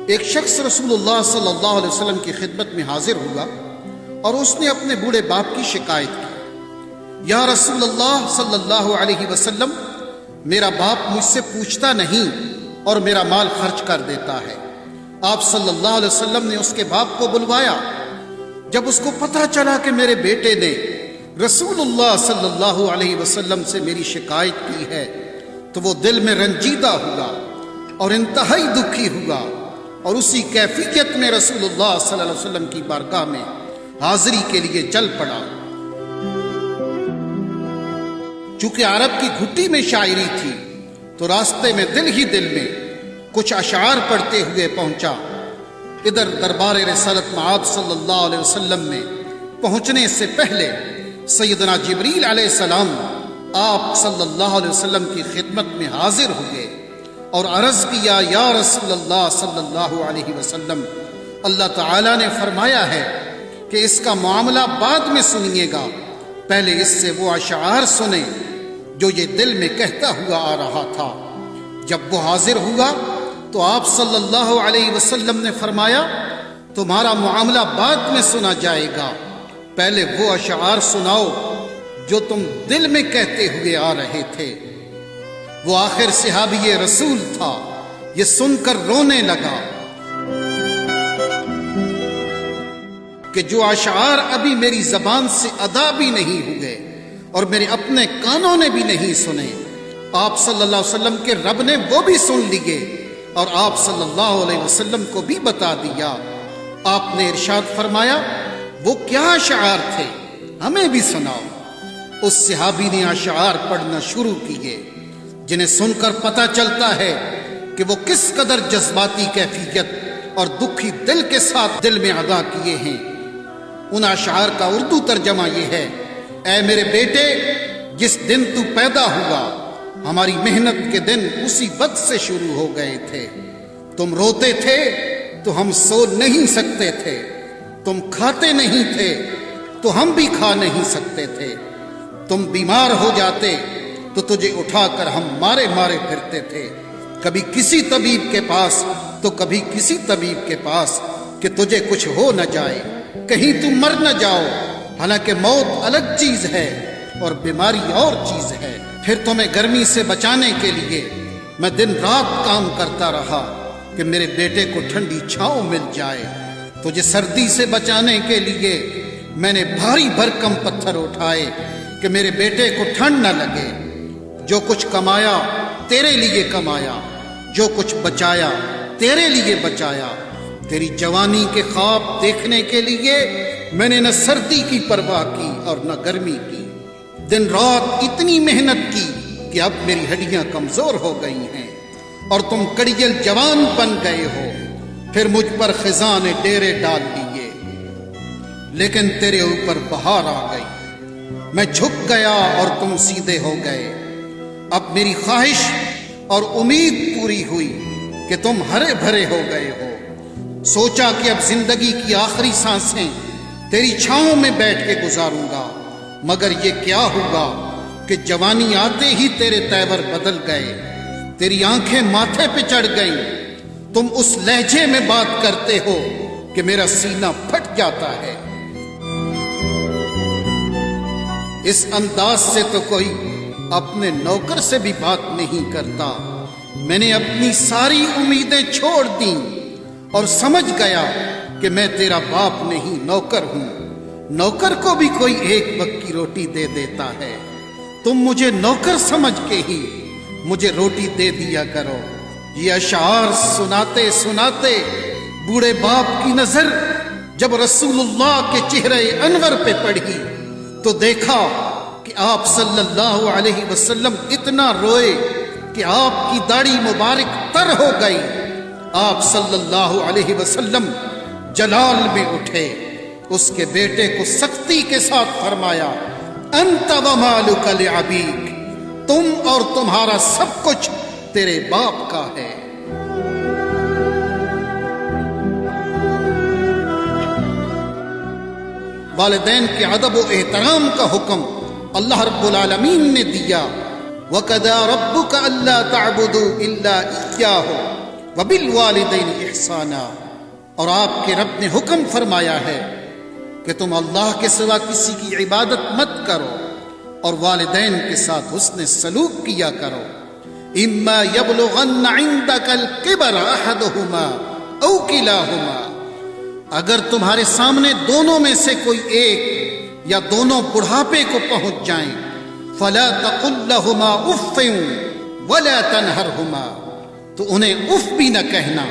ایک شخص رسول اللہ صلی اللہ علیہ وسلم کی خدمت میں حاضر ہوا اور اس نے اپنے بوڑھے باپ کی شکایت کی، یا رسول اللہ صلی اللہ علیہ وسلم، میرا باپ مجھ سے پوچھتا نہیں اور میرا مال خرچ کر دیتا ہے۔ آپ صلی اللہ علیہ وسلم نے اس کے باپ کو بلوایا۔ جب اس کو پتہ چلا کہ میرے بیٹے نے رسول اللہ صلی اللہ علیہ وسلم سے میری شکایت کی ہے تو وہ دل میں رنجیدہ ہوا اور انتہائی دکھی ہوا، اور اسی کیفیت میں رسول اللہ صلی اللہ علیہ وسلم کی بارگاہ میں حاضری کے لیے چل پڑا۔ چونکہ عرب کی گھٹی میں شاعری تھی تو راستے میں دل میں کچھ اشعار پڑھتے ہوئے پہنچا۔ ادھر دربار رسالت معاب صلی اللہ علیہ وسلم میں پہنچنے سے پہلے سیدنا جبریل علیہ السلام آپ صلی اللہ علیہ وسلم کی خدمت میں حاضر ہوئے اور عرض کیا، یا رسول اللہ صلی اللہ علیہ وسلم، اللہ تعالیٰ نے فرمایا ہے کہ اس کا معاملہ بعد میں سنیے گا، پہلے اس سے وہ اشعار سنیں جو یہ دل میں کہتا ہوا آ رہا تھا۔ جب وہ حاضر ہوا تو آپ صلی اللہ علیہ وسلم نے فرمایا، تمہارا معاملہ بعد میں سنا جائے گا، پہلے وہ اشعار سناؤ جو تم دل میں کہتے ہوئے آ رہے تھے۔ وہ آخر صحابی رسول تھا، یہ سن کر رونے لگا کہ جو اشعار ابھی میری زبان سے ادا بھی نہیں ہوئے اور میرے اپنے کانوں نے بھی نہیں سنے، آپ صلی اللہ علیہ وسلم کے رب نے وہ بھی سن لیے اور آپ صلی اللہ علیہ وسلم کو بھی بتا دیا۔ آپ نے ارشاد فرمایا، وہ کیا اشعار تھے، ہمیں بھی سناؤ۔ اس صحابی نے اشعار پڑھنا شروع کیے جنہیں سن کر پتہ چلتا ہے کہ وہ کس قدر جذباتی کیفیت اور دکھی دل کے ساتھ دل میں ادا کیے ہیں۔ ان اشعار کا اردو ترجمہ یہ ہے، اے میرے بیٹے، جس دن تو پیدا ہوا ہماری محنت کے دن اسی وقت سے شروع ہو گئے تھے۔ تم روتے تھے تو ہم سو نہیں سکتے تھے، تم کھاتے نہیں تھے تو ہم بھی کھا نہیں سکتے تھے، تم بیمار ہو جاتے تو تجھے اٹھا کر ہم مارے پھرتے تھے، کبھی کسی طبیب کے پاس تو کبھی کسی طبیب کے پاس کہ تجھے کچھ ہو نہ جائے، کہیں تم مر نہ جاؤ، حالانکہ موت الگ چیز ہے اور بیماری اور چیز ہے۔ پھر تمہیں گرمی سے بچانے کے لیے میں دن رات کام کرتا رہا کہ میرے بیٹے کو ٹھنڈی چھاؤں مل جائے، تجھے سردی سے بچانے کے لیے میں نے بھاری بھرکم پتھر اٹھائے کہ میرے بیٹے کو ٹھنڈ نہ لگے۔ جو کچھ کمایا تیرے لیے کمایا، جو کچھ بچایا تیرے لیے بچایا، تیری جوانی کے خواب دیکھنے کے لیے میں نے نہ سردی کی پرواہ کی اور نہ گرمی کی، دن رات اتنی محنت کی کہ اب میری ہڈیاں کمزور ہو گئی ہیں اور تم کڑیل جوان بن گئے ہو۔ پھر مجھ پر خزاں نے ڈیرے ڈال دیے، لیکن تیرے اوپر بہار آ گئی، میں جھک گیا اور تم سیدھے ہو گئے۔ اب میری خواہش اور امید پوری ہوئی کہ تم ہرے بھرے ہو گئے ہو۔ سوچا کہ اب زندگی کی آخری سانسیں تیری چھاؤں میں بیٹھ کے گزاروں گا، مگر یہ کیا ہوگا کہ جوانی آتے ہی تیرے تیور بدل گئے، تیری آنکھیں ماتھے پہ چڑھ گئیں، تم اس لہجے میں بات کرتے ہو کہ میرا سینہ پھٹ جاتا ہے۔ اس انداز سے تو کوئی اپنے نوکر سے بھی بات نہیں کرتا۔ میں نے اپنی ساری امیدیں چھوڑ دیں اور سمجھ گیا کہ میں تیرا باپ نہیں، نوکر ہوں۔ نوکر کو بھی کوئی ایک وقت کی روٹی دے دیتا ہے، تم مجھے نوکر سمجھ کے ہی مجھے روٹی دے دیا کرو۔ یہ اشعار سناتے سناتے بوڑھے باپ کی نظر جب رسول اللہ کے چہرے انور پہ پڑی تو دیکھا کہ آپ صلی اللہ علیہ وسلم اتنا روئے کہ آپ کی داڑھی مبارک تر ہو گئی۔ آپ صلی اللہ علیہ وسلم جلال میں اٹھے، اس کے بیٹے کو سختی کے ساتھ فرمایا، انت ومالک لابیک، تم اور تمہارا سب کچھ تیرے باپ کا ہے۔ والدین کے ادب و احترام کا حکم اللہ رب العالمین نے دیا، وَقَضَىٰ رَبُّكَ أَلَّا تَعْبُدُوا إِلَّا إِيَّاهُ وبالوالدین احسانا، اور آپ کے رب نے حکم فرمایا ہے کہ تم اللہ کے سوا کسی کی عبادت مت کرو اور والدین کے ساتھ حسن سلوک کیا کرو۔ اما یبلغن عندک الکبر احدہما او کلاہما، اگر تمہارے سامنے دونوں میں سے کوئی ایک یا دونوں بڑھاپے کو پہنچ جائیں، فلا تقل لہما اف ولا تنہرہما، تو انہیں اف بھی نہ کہنا